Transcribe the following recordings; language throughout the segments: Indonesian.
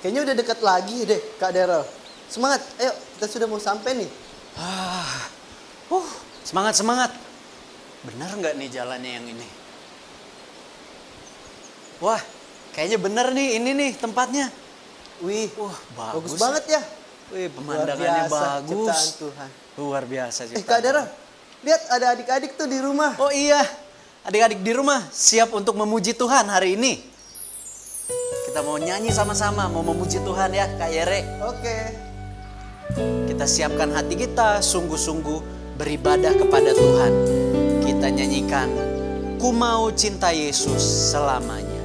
Kayaknya udah dekat lagi deh Kak Daryl. Semangat, ayo kita sudah mau sampai nih. Semangat. Bener nggak nih jalannya yang ini? Wah, kayaknya bener nih ini nih tempatnya. Wih, Bagus banget ya. Wih, pemandangannya bagus. Ciptaan Tuhan. Luar biasa ciptaan. Kak Daryl, lihat ada adik-adik tuh di rumah. Oh iya, adik-adik di rumah siap untuk memuji Tuhan hari ini. Kita mau nyanyi sama-sama, mau memuji Tuhan ya Kak Yere. Oke. Kita siapkan hati kita sungguh-sungguh beribadah kepada Tuhan. Kita nyanyikan, Ku mau cinta Yesus selamanya.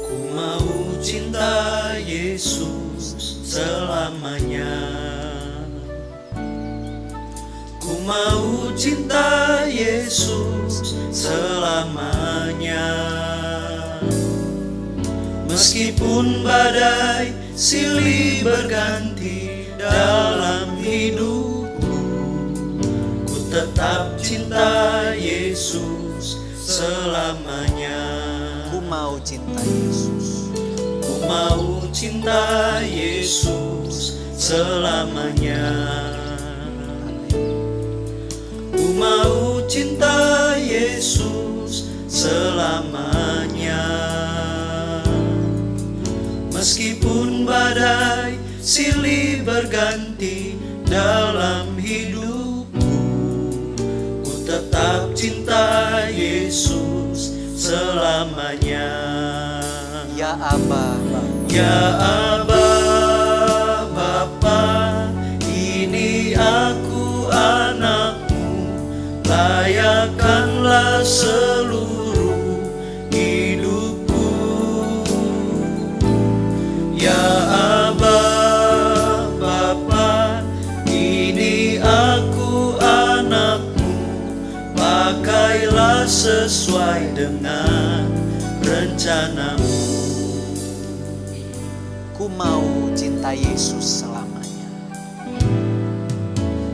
Ku mau cinta Yesus selamanya. Ku mau cinta Yesus selamanya. Meskipun badai silih berganti dalam hidupku, ku tetap cinta Yesus selamanya. Ku mau cinta Yesus. Ku mau cinta Yesus selamanya. Ku mau cinta Yesus selamanya. Meskipun badai silih berganti dalam hidupku, ku tetap cinta Yesus selamanya. Ya Aba, Ya Aba, Bapa, ini aku anakmu, layakkanlah seluruh hidupku. Ya Aba, Bapa, ini aku anakmu, pakailah sesuai dengan rencanamu. ku mau cinta Yesus selamanya.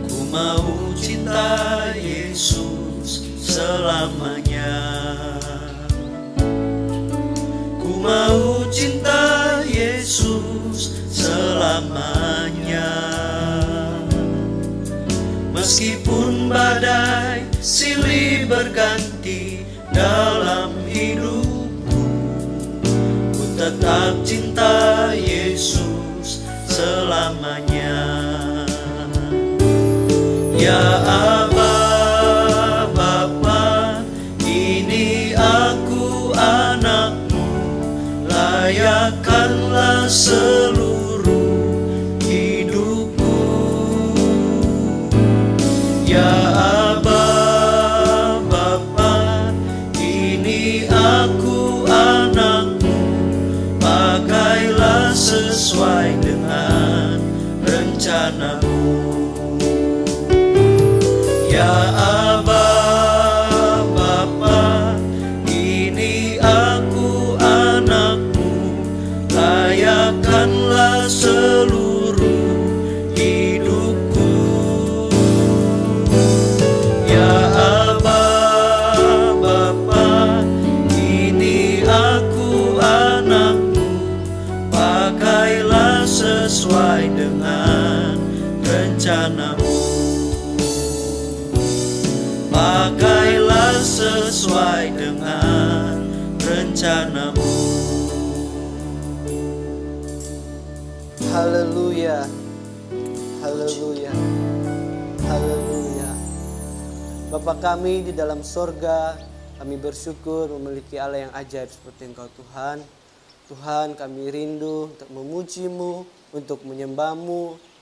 Ku mau cinta Yesus selamanya. Ku mau cinta Yesus selamanya. Meskipun badai silih berganti dalam hidupku, ku tetap cinta Yesus selamanya. Ya Aba, Bapa, ini aku anakmu, layakkanlah seluruh hidupku. Ya Aba, Bapa, ini aku anakmu, pakailah sesuai dengan rencanamu. Ya Aba, Bapa, ini aku anakmu, layakkanlah seluruh hidupku. Ya Aba, Bapa, ini aku anakmu, pakailah sesuai dengan rencanamu. Pakailah sesuai dengan rencanamu. Haleluya. Haleluya. Haleluya. Bapa kami di dalam sorga, kami bersyukur memiliki Allah yang ajaib seperti Engkau Tuhan. Tuhan, kami rindu untuk memuji-Mu, untuk menyembah-Mu.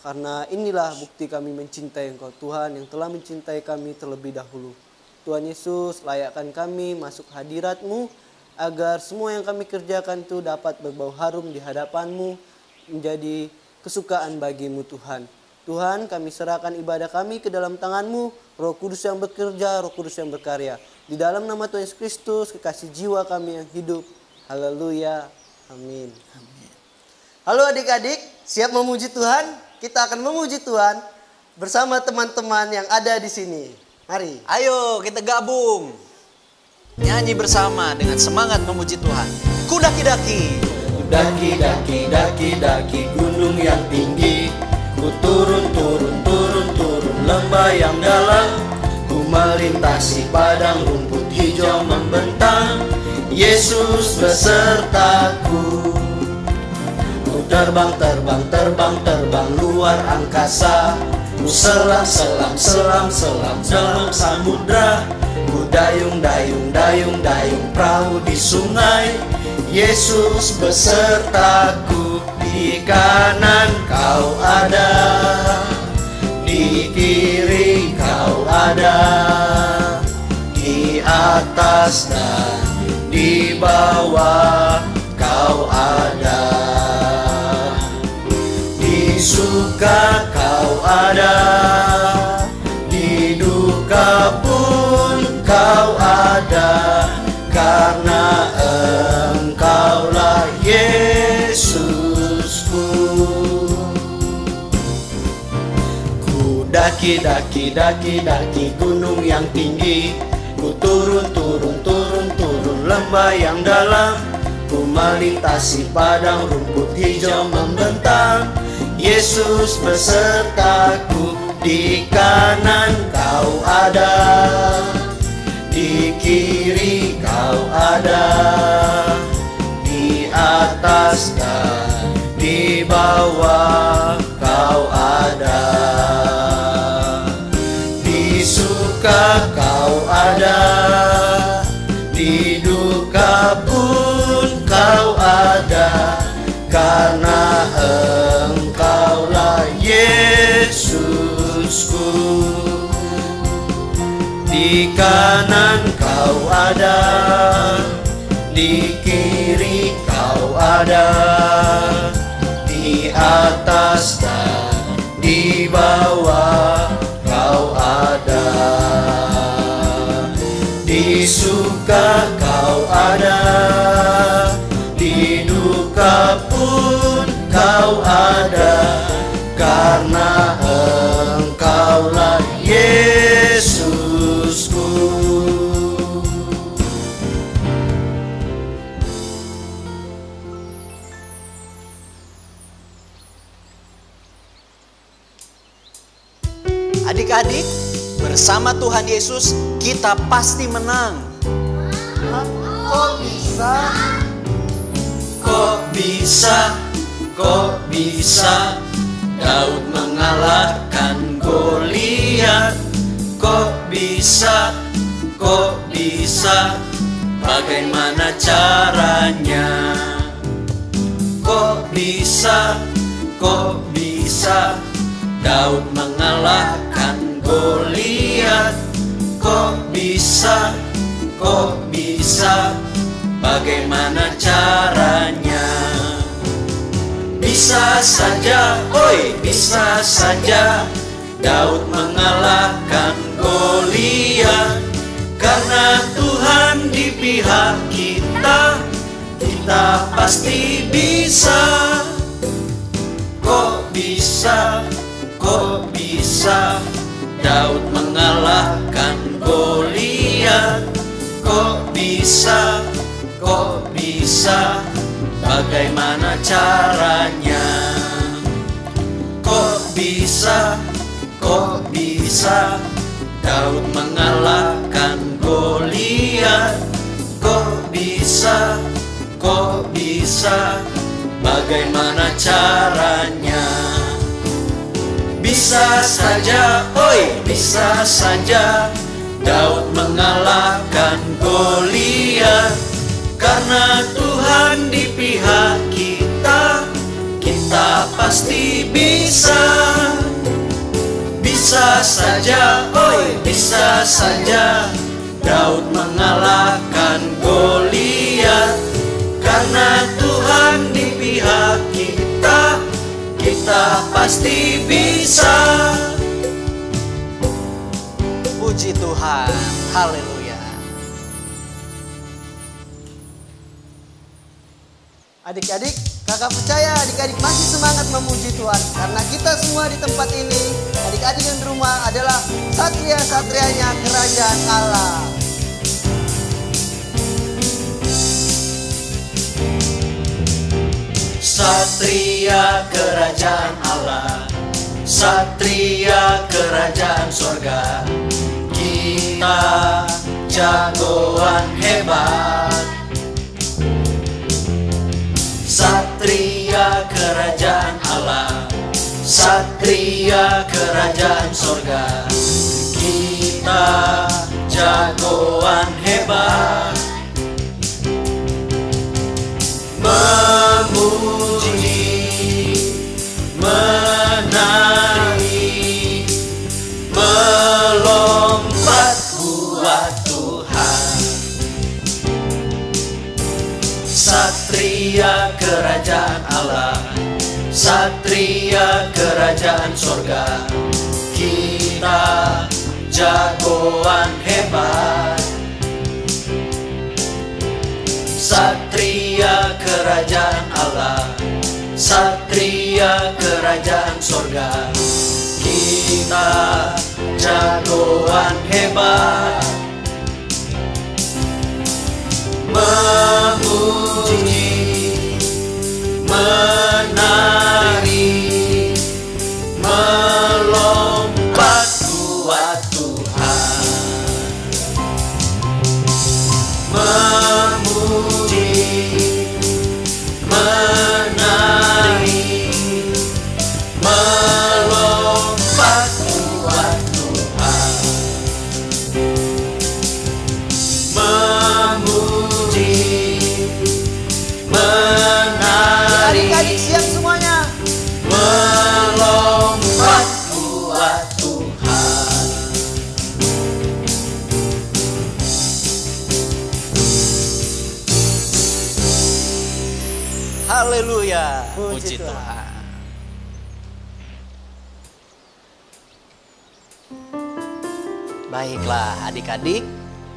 Karena inilah bukti kami mencintai Engkau Tuhan yang telah mencintai kami terlebih dahulu. Tuhan Yesus, layakkan kami masuk hadirat-Mu agar semua yang kami kerjakan itu dapat berbau harum di hadapan-Mu, menjadi kesukaan bagi-Mu Tuhan. Tuhan, kami serahkan ibadah kami ke dalam tangan-Mu, Roh Kudus yang bekerja, Roh Kudus yang berkarya. Di dalam nama Tuhan Yesus Kristus, kekasih jiwa kami yang hidup. Haleluya. Amin. Halo adik-adik, siap memuji Tuhan? Kita akan memuji Tuhan bersama teman-teman yang ada di sini. Mari. Ayo kita gabung. Nyanyi bersama dengan semangat memuji Tuhan. Ku daki-daki. Daki, daki, daki, daki gunung yang tinggi. Ku turun, turun, turun, turun lembah yang dalam. Ku melintasi padang rumput hijau membentang. Yesus besertaku. Ku terbang, terbang, terbang, terbang luar angkasa. Ku selam, selam, selam, selam dalam samudra. Ku dayung, dayung, dayung, dayung perahu di sungai. Yesus besertaku. Di kanan kau ada, di kiri kau ada, di atas dan di bawah kau ada. Di suka kau ada, di duka pun kau ada, karena Engkaulah Yesusku. Ku daki, daki, daki, daki gunung yang tinggi. Ku turun, turun, turun, turun lembah yang dalam. Ku melintasi padang rumput hijau membentang. Yesus besertaku. Di kanan kau ada, di kiri kau ada, di atas dan di bawah kau ada. Di suka kau ada, di duka pun kau ada, karena Engkaulah Yesusku. Di kanan kau ada, di kiri kau ada, di atas dan di bawah kau ada. Di suka kau ada, di duka pun kau ada, karena Engkaulah Yesusku. Adik-adik, bersama Tuhan Yesus kita pasti menang. Kok bisa? Kok bisa, kok bisa Daud mengalahkan Goliat? Kok bisa, bagaimana caranya? Kok bisa Daud mengalahkan Goliat? Kok bisa, bagaimana caranya? Bisa saja, oi bisa saja Daud mengalahkan Goliat. Karena Tuhan di pihak kita, kita pasti bisa. Kok bisa Daud mengalahkan Goliat? Kok bisa, bagaimana caranya? Kok bisa Daud mengalahkan Goliat? Kok bisa, bagaimana caranya? Bisa saja, oi bisa saja Daud mengalahkan Goliat. Karena Tuhan di pihak kita, kita pasti bisa. Bisa saja, oi bisa saja Daud mengalahkan Goliat. Karena Tuhan di pihak kita, kita pasti bisa. Puji Tuhan, haleluya. Adik-adik, kakak percaya adik-adik masih semangat memuji Tuhan. Karena kita semua di tempat ini, adik adik-adik yang di rumah adalah satria-satrianya kerajaan Allah. Satria kerajaan Allah, satria kerajaan sorga, kita jagoan hebat. Satria kerajaan Allah, satria kerajaan sorga, kita jagoan hebat. Memuji, menari, melompat buat Tuhan. Satria kerajaan Allah, satria kerajaan sorga, kita jagoan hebat. Satria kerajaan Allah, satria kerajaan sorga, kita jagoan hebat. Memuji, menari, melompat buat Tuhan. Memuji, menari, melompat buat Tuhan. Memuji, menari, Adik-adik siap semuanya. melompat buat Tuhan. Haleluya. Puji Puji Tuhan. Tuhan. Baiklah adik-adik,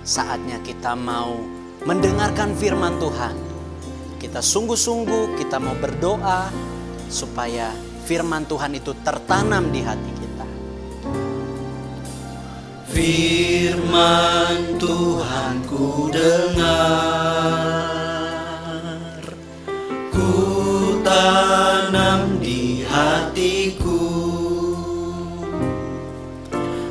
saatnya kita mau mendengarkan firman Tuhan. Kita sungguh-sungguh kita mau berdoa supaya firman Tuhan itu tertanam di hati kita. Firman Tuhan ku dengar, ku tanam di hatiku.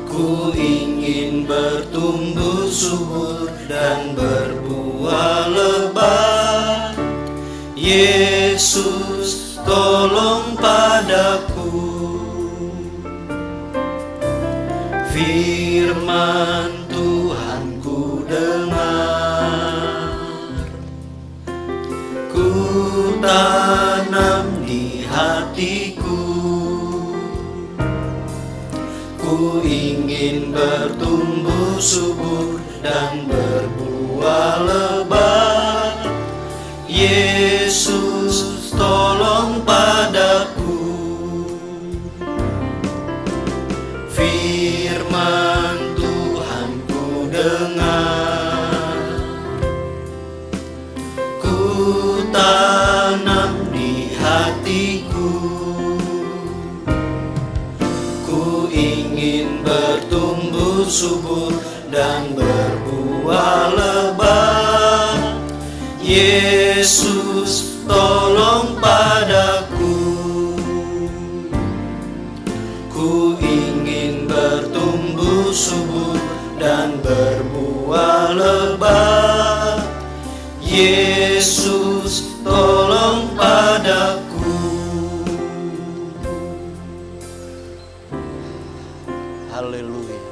Ku ingin bertumbuh subur dan berbuah lebat. Yesus tolong padaku. Firman Tuhan ku dengar, ku tanam di hatiku. Ku ingin bertumbuh subur dan berbuah lebat. Yesus tolong padaku. Firman Tuhan ku dengar, ku tanam di hatiku. Ku ingin bertumbuh subur dan berbuah lebat. Yesus tolong padaku. Ku ingin bertumbuh subur dan berbuah lebat. Yesus tolong padaku. Haleluya.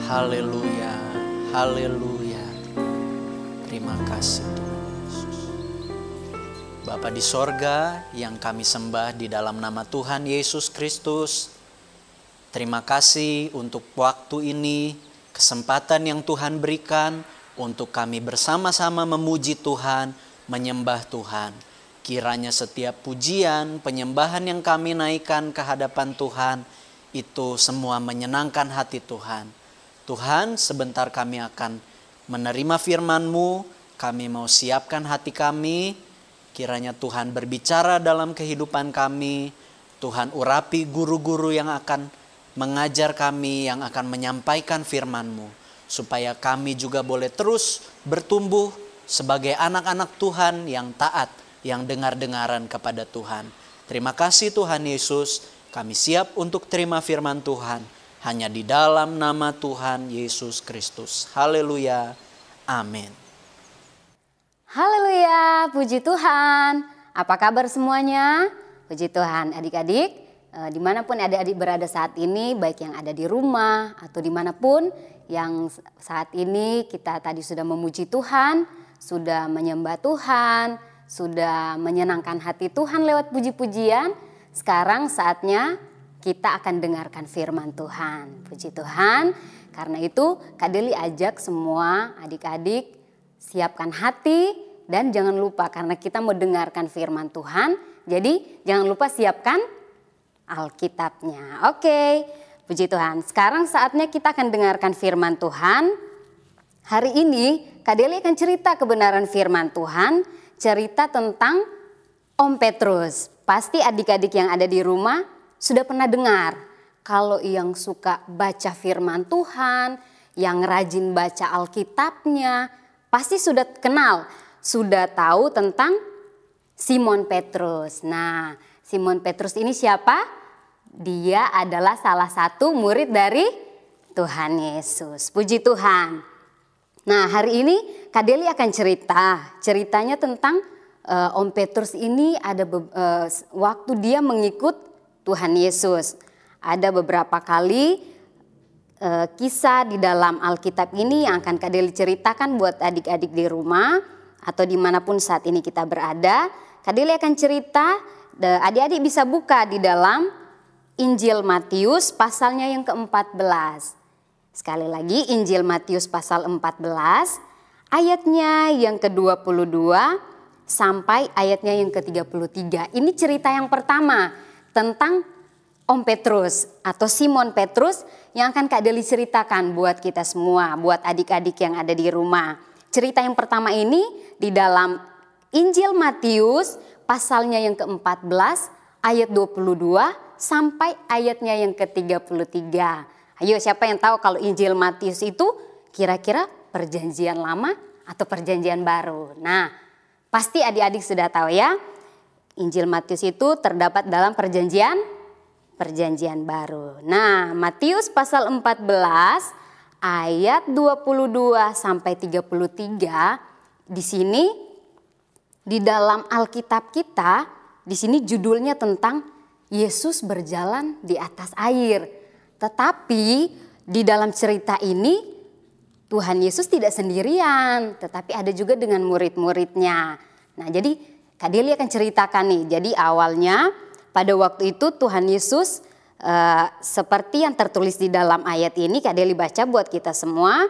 Haleluya. Haleluya. Terima kasih Tuhan Yesus. Bapa di sorga yang kami sembah di dalam nama Tuhan Yesus Kristus. Terima kasih untuk waktu ini, kesempatan yang Tuhan berikan untuk kami bersama-sama memuji Tuhan, menyembah Tuhan. Kiranya setiap pujian, penyembahan yang kami naikkan ke hadapan Tuhan, itu semua menyenangkan hati Tuhan. Tuhan, sebentar kami akan menerima firman-Mu, kami mau siapkan hati kami, kiranya Tuhan berbicara dalam kehidupan kami, Tuhan urapi guru-guru yang akan mengajar kami, yang akan menyampaikan firman-Mu. Supaya kami juga boleh terus bertumbuh sebagai anak-anak Tuhan yang taat, yang dengar-dengaran kepada Tuhan. Terima kasih Tuhan Yesus, kami siap untuk terima firman Tuhan. Hanya di dalam nama Tuhan Yesus Kristus. Haleluya. Amin. Haleluya, puji Tuhan. Apa kabar semuanya? Puji Tuhan adik-adik. Dimanapun adik-adik berada saat ini, baik yang ada di rumah atau dimanapun yang saat ini kita tadi sudah memuji Tuhan, sudah menyembah Tuhan, sudah menyenangkan hati Tuhan lewat puji-pujian. Sekarang saatnya kita akan dengarkan firman Tuhan. Puji Tuhan. Karena itu Kak Deli ajak semua adik-adik siapkan hati dan jangan lupa karena kita mau dengarkan firman Tuhan. Jadi jangan lupa siapkan Alkitabnya. Oke, puji Tuhan. Sekarang saatnya kita akan dengarkan firman Tuhan. Hari ini Kak Deli akan cerita kebenaran firman Tuhan. Cerita tentang Om Petrus. Pasti adik-adik yang ada di rumah sudah pernah dengar. Kalau yang suka baca firman Tuhan, yang rajin baca Alkitabnya, pasti sudah kenal, sudah tahu tentang Simon Petrus. Nah, Simon Petrus ini siapa? Dia adalah salah satu murid dari Tuhan Yesus. Puji Tuhan. Nah, hari ini Kak Deli akan ceritanya tentang Om Petrus ini ada waktu dia mengikut Tuhan Yesus. Ada beberapa kali kisah di dalam Alkitab ini yang akan Kak Deli ceritakan buat adik-adik di rumah atau dimanapun saat ini kita berada. Kak Deli akan cerita, adik-adik bisa buka di dalam Injil Matius pasalnya yang ke-14. Sekali lagi Injil Matius pasal 14 ayatnya yang ke-22 sampai ayatnya yang ke-33. Ini cerita yang pertama tentang Om Petrus atau Simon Petrus yang akan Kak Deli ceritakan buat kita semua, buat adik-adik yang ada di rumah. Cerita yang pertama ini di dalam Injil Matius pasalnya yang ke-14 ayat 22 sampai ayatnya yang ke-33. Ayo, siapa yang tahu kalau Injil Matius itu kira-kira perjanjian lama atau perjanjian baru? Nah, pasti adik-adik sudah tahu ya. Injil Matius itu terdapat dalam perjanjian baru. Nah, Matius pasal 14 ayat 22 sampai 33 di sini di dalam Alkitab kita, di sini judulnya tentang Yesus berjalan di atas air. Tetapi di dalam cerita ini Tuhan Yesus tidak sendirian, tetapi ada juga dengan murid-muridnya. Nah, jadi Kak Deli akan ceritakan nih. Jadi awalnya pada waktu itu Tuhan Yesus seperti yang tertulis di dalam ayat ini, Kak Deli baca buat kita semua.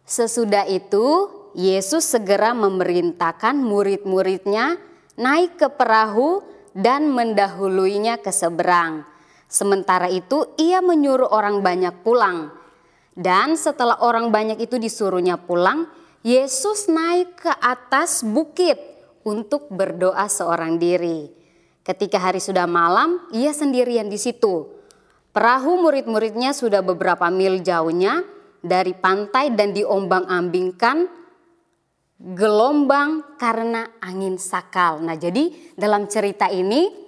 Sesudah itu Yesus segera memerintahkan murid-muridnya naik ke perahu dan mendahuluinya ke seberang. Sementara itu ia menyuruh orang banyak pulang. Dan setelah orang banyak itu disuruhnya pulang, Yesus naik ke atas bukit untuk berdoa seorang diri. Ketika hari sudah malam, ia sendirian di situ. Perahu murid-muridnya sudah beberapa mil jauhnya dari pantai dan diombang-ambingkan gelombang karena angin sakal. Nah, jadi dalam cerita ini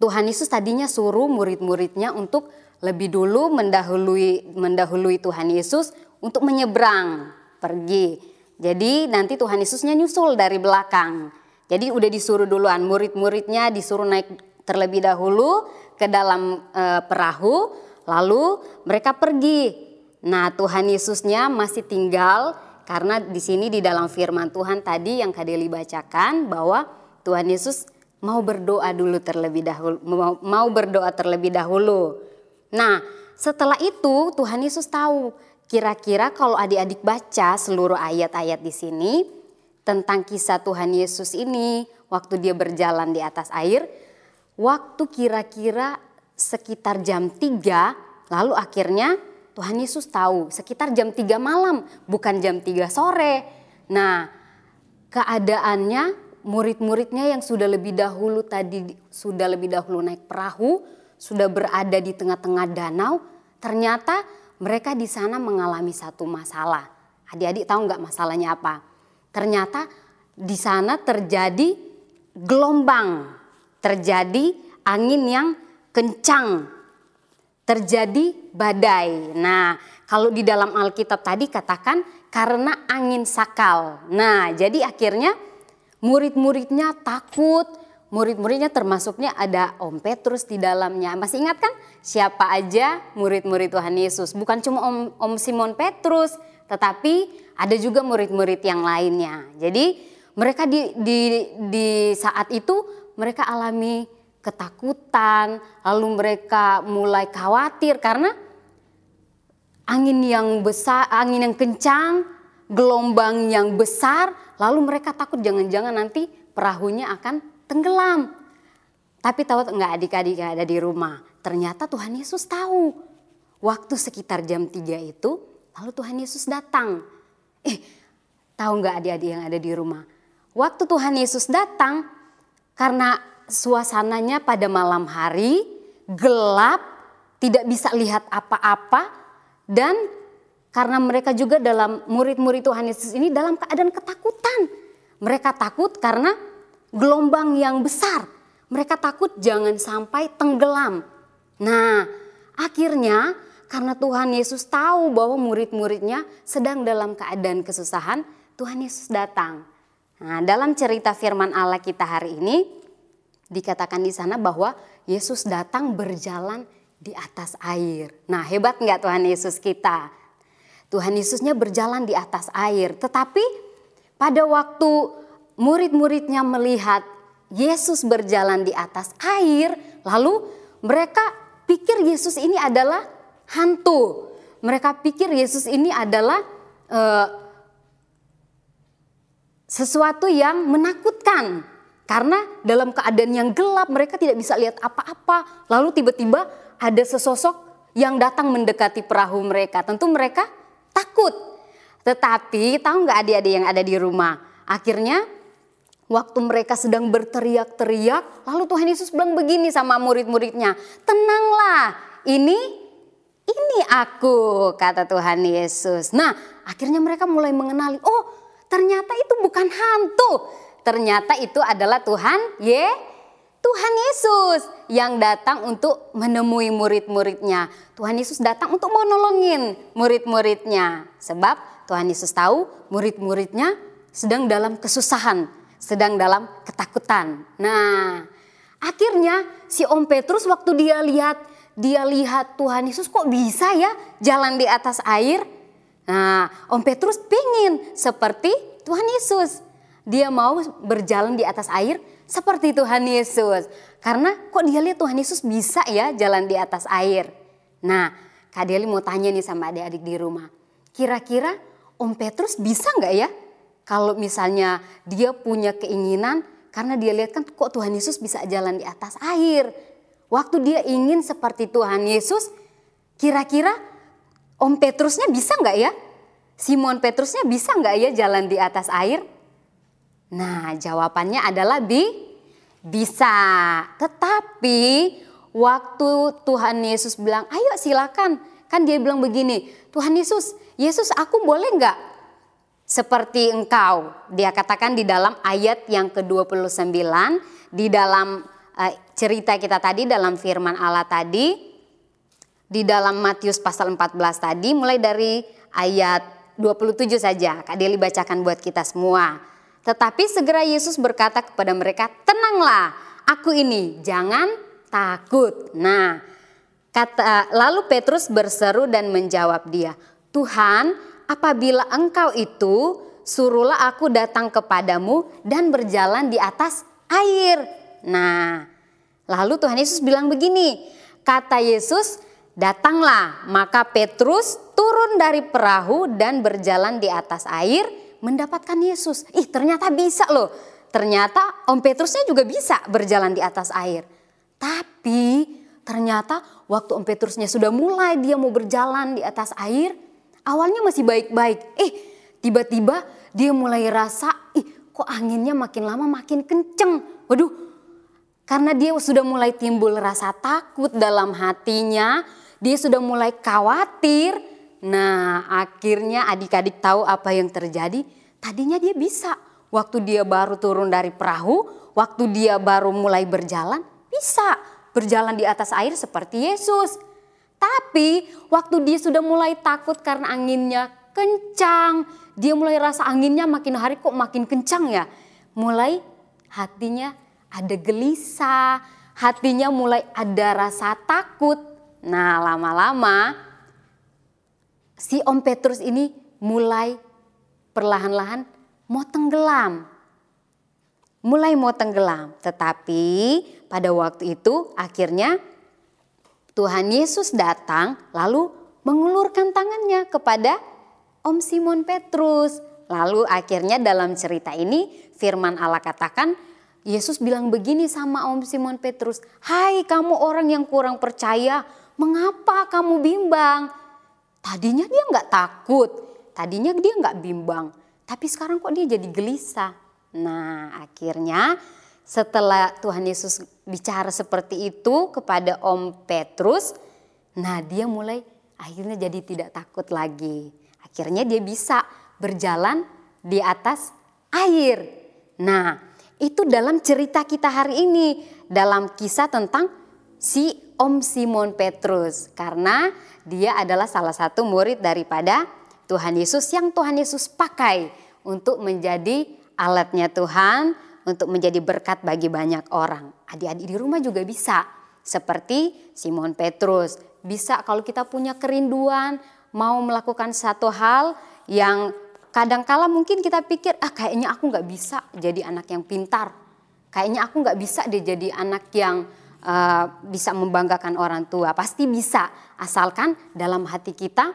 Tuhan Yesus tadinya suruh murid-muridnya untuk lebih dulu mendahului Tuhan Yesus untuk menyeberang pergi. Jadi nanti Tuhan Yesusnya nyusul dari belakang. Jadi udah disuruh duluan, murid-muridnya disuruh naik terlebih dahulu ke dalam perahu, lalu mereka pergi. Nah, Tuhan Yesusnya masih tinggal karena di sini di dalam firman Tuhan tadi yang Kak Deli bacakan bahwa Tuhan Yesus mau berdoa terlebih dahulu. Nah, setelah itu Tuhan Yesus tahu kira-kira kalau adik-adik baca seluruh ayat-ayat di sini tentang kisah Tuhan Yesus ini waktu dia berjalan di atas air, waktu kira-kira sekitar jam 3, lalu akhirnya Tuhan Yesus tahu sekitar jam 3 malam, bukan jam 3 sore. Nah, keadaannya murid-muridnya yang sudah lebih dahulu naik perahu, sudah berada di tengah-tengah danau, ternyata mereka di sana mengalami satu masalah. Adik-adik tahu nggak masalahnya apa? Ternyata di sana terjadi gelombang, terjadi angin yang kencang, terjadi badai. Nah, kalau di dalam Alkitab tadi katakan karena angin sakal. Nah, jadi akhirnya murid-muridnya takut. Murid-muridnya termasuknya ada Om Petrus di dalamnya. Masih ingat kan siapa aja murid-murid Tuhan Yesus? Bukan cuma Om Simon Petrus, tetapi ada juga murid-murid yang lainnya. Jadi mereka di saat itu mereka alami ketakutan, lalu mereka mulai khawatir karena angin yang besar, angin yang kencang, gelombang yang besar, lalu mereka takut jangan-jangan nanti perahunya akan tenggelam. Tapi tahu nggak adik-adik yang ada di rumah, ternyata Tuhan Yesus tahu. Waktu sekitar jam 3 itu, lalu Tuhan Yesus datang. Tahu nggak adik-adik yang ada di rumah? Waktu Tuhan Yesus datang, karena suasananya pada malam hari, gelap, tidak bisa lihat apa-apa, dan karena mereka juga dalam murid-murid Tuhan Yesus ini dalam keadaan ketakutan. Mereka takut karena gelombang yang besar. Mereka takut jangan sampai tenggelam. Nah, akhirnya karena Tuhan Yesus tahu bahwa murid-muridnya sedang dalam keadaan kesusahan, Tuhan Yesus datang. Nah, dalam cerita firman Allah kita hari ini dikatakan di sana bahwa Yesus datang berjalan di atas air. Nah, hebat nggak Tuhan Yesus kita? Tuhan Yesusnya berjalan di atas air. Tetapi pada waktu murid-muridnya melihat Yesus berjalan di atas air, lalu mereka pikir Yesus ini adalah hantu. Mereka pikir Yesus ini adalah sesuatu yang menakutkan. Karena dalam keadaan yang gelap mereka tidak bisa lihat apa-apa. Lalu tiba-tiba ada sesosok yang datang mendekati perahu mereka. Tentu mereka takut. Tetapi tahu nggak adik-adik yang ada di rumah? Akhirnya waktu mereka sedang berteriak-teriak, lalu Tuhan Yesus bilang begini sama murid-muridnya, tenanglah, ini aku, kata Tuhan Yesus. Nah, akhirnya mereka mulai mengenali, oh ternyata itu bukan hantu. Ternyata itu adalah Tuhan Yesus yang datang untuk menemui murid-muridnya. Tuhan Yesus datang untuk mau nolongin murid-muridnya. Sebab Tuhan Yesus tahu murid-muridnya sedang dalam kesusahan, sedang dalam ketakutan. Nah, akhirnya si Om Petrus waktu dia lihat Tuhan Yesus kok bisa ya jalan di atas air. Nah, Om Petrus pingin seperti Tuhan Yesus. Dia mau berjalan di atas air seperti Tuhan Yesus. Karena kok dia lihat Tuhan Yesus bisa ya jalan di atas air. Nah, Kak Deli mau tanya nih sama adik-adik di rumah. Kira-kira Om Petrus bisa nggak ya? Kalau misalnya dia punya keinginan karena dia lihat kan kok Tuhan Yesus bisa jalan di atas air. Waktu dia ingin seperti Tuhan Yesus, kira-kira Om Petrusnya bisa nggak ya? Simon Petrusnya bisa nggak ya jalan di atas air? Nah, jawabannya adalah bisa. Tetapi waktu Tuhan Yesus bilang, ayo silakan. Kan dia bilang begini, Tuhan Yesus aku boleh nggak seperti engkau? Dia katakan di dalam ayat yang ke-29, di dalam cerita kita tadi, dalam firman Allah tadi, di dalam Matius pasal 14 tadi, mulai dari ayat 27 saja. Kak Deli bacakan buat kita semua. Tetapi segera Yesus berkata kepada mereka, tenanglah, aku ini, jangan takut. Nah, lalu Petrus berseru dan menjawab dia, Tuhan, apabila engkau itu, suruhlah aku datang kepadamu dan berjalan di atas air. Nah, lalu Tuhan Yesus bilang begini, kata Yesus, datanglah. Maka Petrus turun dari perahu dan berjalan di atas air mendapatkan Yesus. Ternyata bisa loh. Ternyata Om Petrusnya juga bisa berjalan di atas air. Tapi ternyata waktu Om Petrusnya sudah mulai dia mau berjalan di atas air, awalnya masih baik-baik. Tiba-tiba dia mulai rasa, kok anginnya makin lama makin kenceng. Waduh, karena dia sudah mulai timbul rasa takut dalam hatinya, dia sudah mulai khawatir. Nah, akhirnya adik-adik tahu apa yang terjadi. Tadinya dia bisa, waktu dia baru turun dari perahu, waktu dia baru mulai berjalan, bisa berjalan di atas air seperti Yesus. Tapi waktu dia sudah mulai takut karena anginnya kencang, dia mulai rasa anginnya makin hari kok makin kencang ya. Mulai hatinya ada gelisah, hatinya mulai ada rasa takut. Nah, lama-lama si Om Petrus ini mulai perlahan-lahan mau tenggelam. Mulai mau tenggelam. Tetapi pada waktu itu akhirnya Tuhan Yesus datang lalu mengulurkan tangannya kepada Om Simon Petrus. Lalu akhirnya dalam cerita ini firman Allah katakan, Yesus bilang begini sama Om Simon Petrus, "Hai kamu orang yang kurang percaya, mengapa kamu bimbang?" Tadinya dia nggak takut, tadinya dia nggak bimbang, tapi sekarang kok dia jadi gelisah. Nah, akhirnya setelah Tuhan Yesus bicara seperti itu kepada Om Petrus, nah dia mulai akhirnya jadi tidak takut lagi. Akhirnya dia bisa berjalan di atas air. Nah, itu dalam cerita kita hari ini, dalam kisah tentang si Om Simon Petrus. Karena dia adalah salah satu murid daripada Tuhan Yesus yang Tuhan Yesus pakai untuk menjadi alatnya Tuhan, untuk menjadi berkat bagi banyak orang. Adik-adik di rumah juga bisa seperti Simon Petrus. Bisa kalau kita punya kerinduan, mau melakukan satu hal yang kadangkala mungkin kita pikir, kayaknya aku gak bisa jadi anak yang pintar. Kayaknya aku gak bisa deh jadi anak yang bisa membanggakan orang tua. Pasti bisa, asalkan dalam hati kita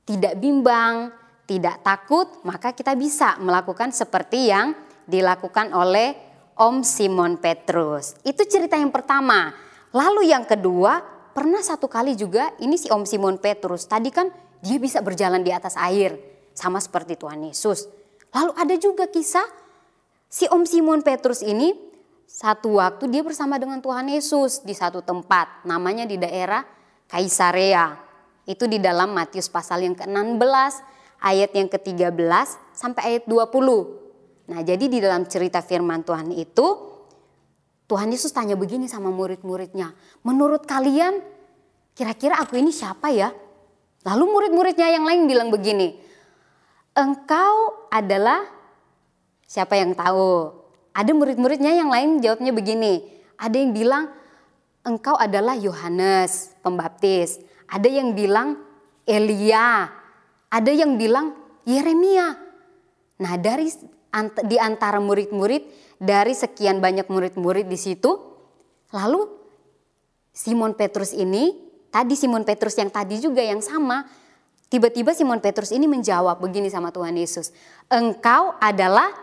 tidak bimbang, tidak takut, maka kita bisa melakukan seperti yang dilakukan oleh Om Simon Petrus. Itu cerita yang pertama. Lalu yang kedua, pernah satu kali juga ini si Om Simon Petrus. Tadi kan dia bisa berjalan di atas air sama seperti Tuhan Yesus. Lalu ada juga kisah si Om Simon Petrus ini satu waktu dia bersama dengan Tuhan Yesus di satu tempat. Namanya di daerah Kaisarea. Itu di dalam Matius pasal yang ke-16 ayat yang ke-13 sampai ayat 20. Nah, jadi di dalam cerita firman Tuhan itu Tuhan Yesus tanya begini sama murid-muridnya, "Menurut kalian kira-kira aku ini siapa ya?" Lalu murid-muridnya yang lain bilang begini, "Engkau adalah," siapa yang tahu? Ada murid-muridnya yang lain jawabnya begini, ada yang bilang, "Engkau adalah Yohanes Pembaptis." Ada yang bilang Elia, ada yang bilang Yeremia. Nah, di antara murid-murid, dari sekian banyak murid-murid di situ, lalu Simon Petrus ini, tadi Simon Petrus yang tadi juga yang sama, tiba-tiba Simon Petrus ini menjawab begini sama Tuhan Yesus, "Engkau adalah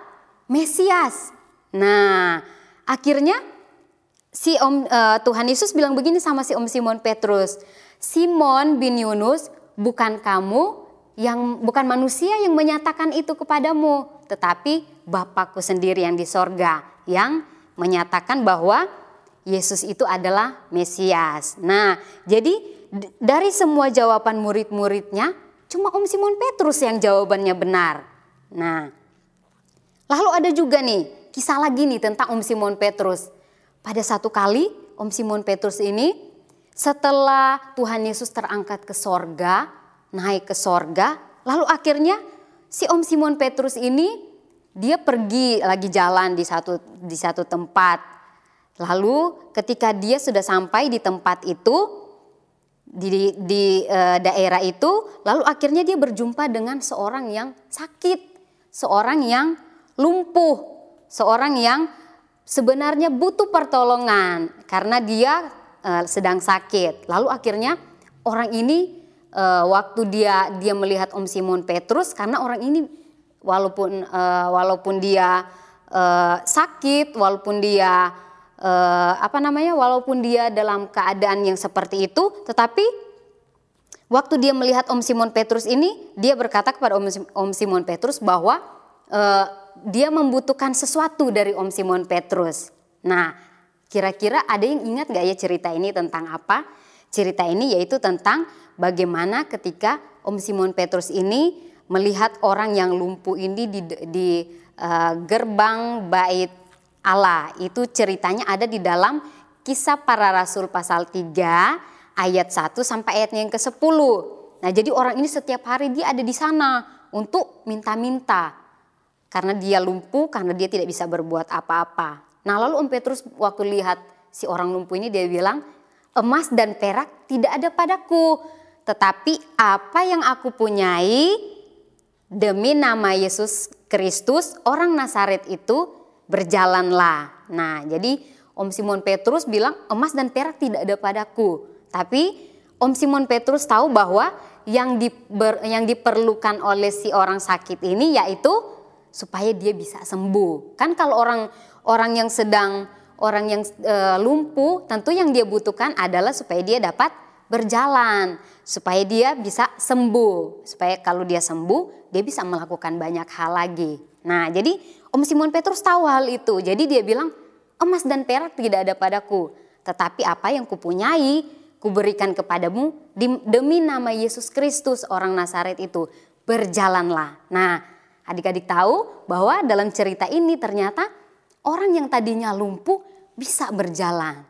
Mesias." Nah, akhirnya Tuhan Yesus bilang begini sama si Om Simon Petrus, "Simon bin Yunus, bukan manusia yang menyatakan itu kepadamu, tetapi Bapakku sendiri yang di sorga yang menyatakan bahwa Yesus itu adalah Mesias." Nah, jadi dari semua jawaban murid-muridnya, cuma Om Simon Petrus yang jawabannya benar. Nah, lalu ada juga nih, kisah lagi nih tentang Om Simon Petrus. Pada satu kali, Om Simon Petrus ini setelah Tuhan Yesus terangkat ke sorga, naik ke sorga, lalu akhirnya si Om Simon Petrus ini dia pergi lagi jalan di satu tempat. Lalu ketika dia sudah sampai di tempat itu, di daerah itu, lalu akhirnya dia berjumpa dengan seorang yang sakit, seorang yang lumpuh, seorang yang sebenarnya butuh pertolongan karena dia sedang sakit. Lalu akhirnya orang ini waktu dia melihat Om Simon Petrus, karena orang ini walaupun dia sakit, walaupun dia walaupun dia dalam keadaan yang seperti itu, tetapi waktu dia melihat Om Simon Petrus ini, dia berkata kepada Om Simon Petrus bahwa dia membutuhkan sesuatu dari Om Simon Petrus. Nah, kira-kira ada yang ingat gak ya cerita ini tentang apa? Cerita ini yaitu tentang bagaimana ketika Om Simon Petrus ini melihat orang yang lumpuh ini di gerbang bait Allah. Itu ceritanya ada di dalam Kisah Para Rasul pasal 3 ayat 1 sampai ayatnya yang ke-10. Nah, jadi orang ini setiap hari dia ada di sana untuk minta-minta. Karena dia lumpuh, karena dia tidak bisa berbuat apa-apa. Nah, lalu Om Petrus waktu lihat si orang lumpuh ini, dia bilang, emas dan perak tidak ada padaku, tetapi apa yang aku punyai, demi nama Yesus Kristus orang Nazaret itu, berjalanlah. Nah, jadi Om Simon Petrus bilang emas dan perak tidak ada padaku. Tapi Om Simon Petrus tahu bahwa yang diperlukan oleh si orang sakit ini yaitu supaya dia bisa sembuh. Kan kalau orang yang lumpuh, tentu yang dia butuhkan adalah supaya dia dapat berjalan, supaya dia bisa sembuh, supaya kalau dia sembuh dia bisa melakukan banyak hal lagi. Nah, jadi Om Simon Petrus tahu hal itu. Jadi dia bilang, emas dan perak tidak ada padaku, tetapi apa yang kupunyai kuberikan kepadamu demi nama Yesus Kristus orang Nazaret itu, berjalanlah. Nah, adik-adik tahu bahwa dalam cerita ini ternyata orang yang tadinya lumpuh bisa berjalan.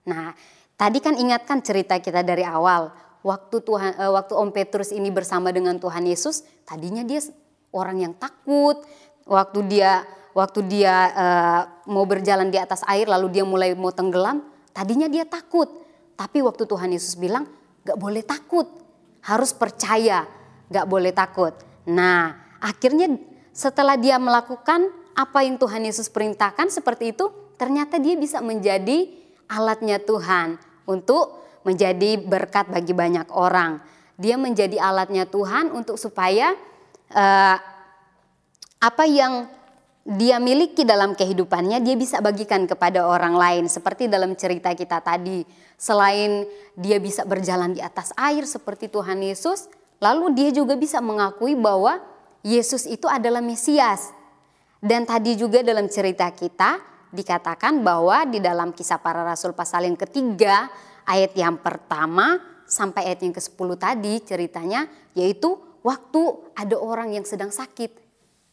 Nah, tadi kan ingatkan cerita kita dari awal, waktu Om Petrus ini bersama dengan Tuhan Yesus, tadinya dia orang yang takut. Waktu dia mau berjalan di atas air lalu dia mulai mau tenggelam, tadinya dia takut. Tapi waktu Tuhan Yesus bilang, gak boleh takut, harus percaya, gak boleh takut. Nah, akhirnya setelah dia melakukan apa yang Tuhan Yesus perintahkan seperti itu, ternyata dia bisa menjadi alatnya Tuhan untuk menjadi berkat bagi banyak orang. Dia menjadi alatnya Tuhan untuk supaya apa yang dia miliki dalam kehidupannya dia bisa bagikan kepada orang lain. Seperti dalam cerita kita tadi, selain dia bisa berjalan di atas air seperti Tuhan Yesus, lalu dia juga bisa mengakui bahwa Yesus itu adalah Mesias. Dan tadi juga dalam cerita kita dikatakan bahwa di dalam Kisah Para Rasul pasal yang ketiga ayat yang pertama sampai ayat yang ke-10 tadi ceritanya, yaitu waktu ada orang yang sedang sakit,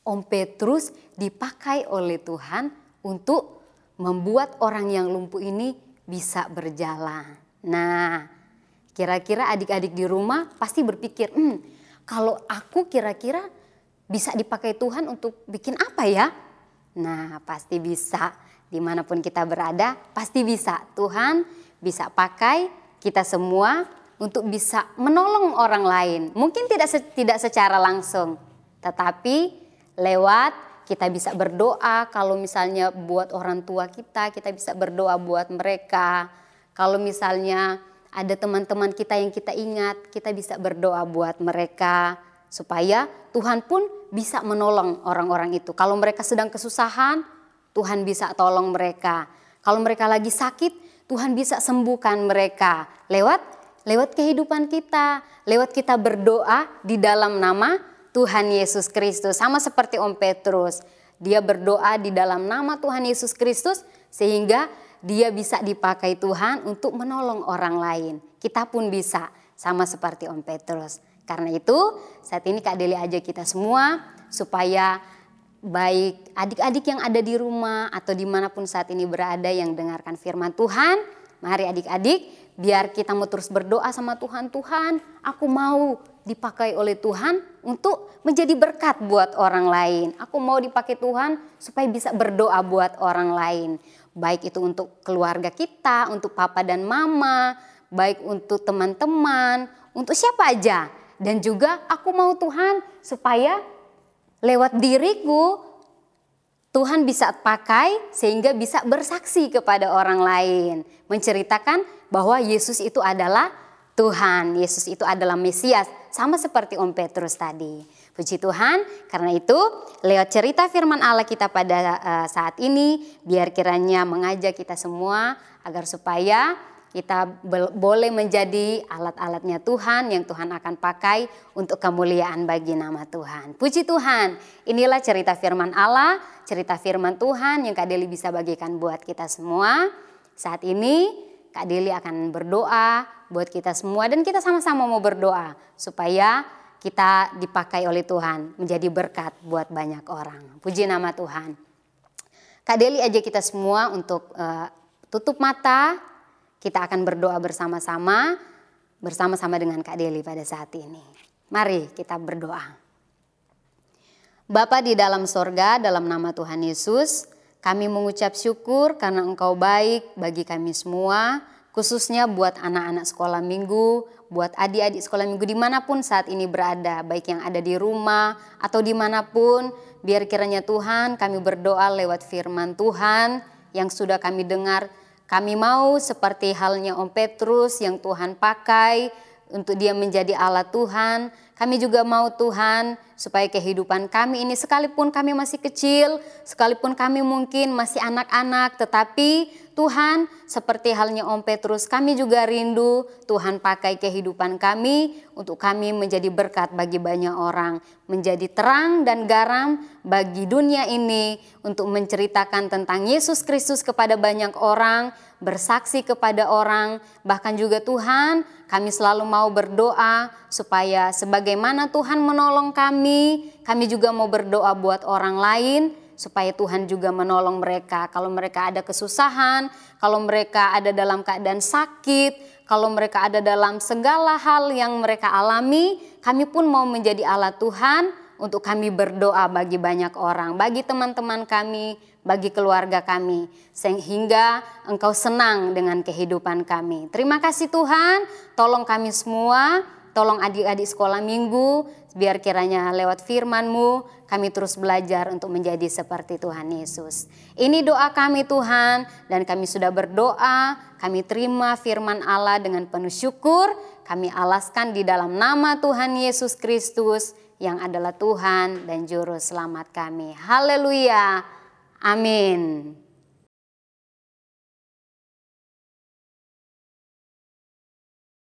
Om Petrus dipakai oleh Tuhan untuk membuat orang yang lumpuh ini bisa berjalan. Nah, kira-kira adik-adik di rumah pasti berpikir, kalau aku kira-kira bisa dipakai Tuhan untuk bikin apa ya? Nah, pasti bisa. Dimanapun kita berada, pasti bisa. Tuhan bisa pakai kita semua untuk bisa menolong orang lain. Mungkin tidak secara langsung, tetapi lewat kita bisa berdoa. Kalau misalnya buat orang tua kita bisa berdoa buat mereka. Kalau misalnya ada teman-teman kita yang kita ingat, kita bisa berdoa buat mereka. Supaya Tuhan pun bisa menolong orang-orang itu. Kalau mereka sedang kesusahan, Tuhan bisa tolong mereka. Kalau mereka lagi sakit, Tuhan bisa sembuhkan mereka. Lewat kehidupan kita, lewat kita berdoa di dalam nama Tuhan Yesus Kristus. Sama seperti Om Petrus, dia berdoa di dalam nama Tuhan Yesus Kristus sehingga dia bisa dipakai Tuhan untuk menolong orang lain. Kita pun bisa sama seperti Om Petrus. Karena itu saat ini Kak Deli ajak kita semua supaya baik adik-adik yang ada di rumah atau dimanapun saat ini berada yang dengarkan firman Tuhan, mari adik-adik biar kita mau terus berdoa sama Tuhan. Tuhan, aku mau dipakai oleh Tuhan untuk menjadi berkat buat orang lain. Aku mau dipakai Tuhan supaya bisa berdoa buat orang lain. Baik itu untuk keluarga kita, untuk papa dan mama, baik untuk teman-teman, untuk siapa aja. Dan juga aku mau Tuhan supaya lewat diriku Tuhan bisa pakai sehingga bisa bersaksi kepada orang lain. Menceritakan bahwa Yesus itu adalah Tuhan, Yesus itu adalah Mesias. Sama seperti Om Petrus tadi. Puji Tuhan, karena itu lewat cerita firman Allah kita pada saat ini, biar kiranya mengajak kita semua agar supaya kita boleh menjadi alat-alatnya Tuhan yang Tuhan akan pakai untuk kemuliaan bagi nama Tuhan. Puji Tuhan, inilah cerita firman Allah, cerita firman Tuhan yang Kak Deli bisa bagikan buat kita semua. Saat ini Kak Deli akan berdoa buat kita semua dan kita sama-sama mau berdoa supaya kita dipakai oleh Tuhan menjadi berkat buat banyak orang. Puji nama Tuhan. Kak Deli ajak kita semua untuk tutup mata. Kita akan berdoa bersama-sama dengan Kak Deli pada saat ini. Mari kita berdoa. Bapa di dalam sorga, dalam nama Tuhan Yesus, kami mengucap syukur karena Engkau baik bagi kami semua, khususnya buat anak-anak sekolah minggu, buat adik-adik sekolah minggu dimanapun saat ini berada, baik yang ada di rumah atau dimanapun, biar kiranya Tuhan kami berdoa lewat firman Tuhan yang sudah kami dengar. Kami mau seperti halnya Om Petrus yang Tuhan pakai untuk dia menjadi alat Tuhan. Kami juga mau Tuhan supaya kehidupan kami ini sekalipun kami masih kecil, sekalipun kami mungkin masih anak-anak, tetapi Tuhan seperti halnya Om Petrus kami juga rindu Tuhan pakai kehidupan kami untuk kami menjadi berkat bagi banyak orang. Menjadi terang dan garam bagi dunia ini untuk menceritakan tentang Yesus Kristus kepada banyak orang, bersaksi kepada orang, bahkan juga Tuhan kami selalu mau berdoa supaya sebagaimana Tuhan menolong kami juga mau berdoa buat orang lain supaya Tuhan juga menolong mereka. Kalau mereka ada kesusahan, kalau mereka ada dalam keadaan sakit, kalau mereka ada dalam segala hal yang mereka alami, kami pun mau menjadi alat Tuhan untuk kami berdoa bagi banyak orang, bagi teman-teman kami, bagi keluarga kami, sehingga Engkau senang dengan kehidupan kami. Terima kasih Tuhan, tolong kami semua, tolong adik-adik sekolah minggu, biar kiranya lewat firman-Mu kami terus belajar untuk menjadi seperti Tuhan Yesus. Ini doa kami Tuhan, dan kami sudah berdoa, kami terima firman Allah dengan penuh syukur, kami alaskan di dalam nama Tuhan Yesus Kristus yang adalah Tuhan dan Juru Selamat kami. Haleluya, amin.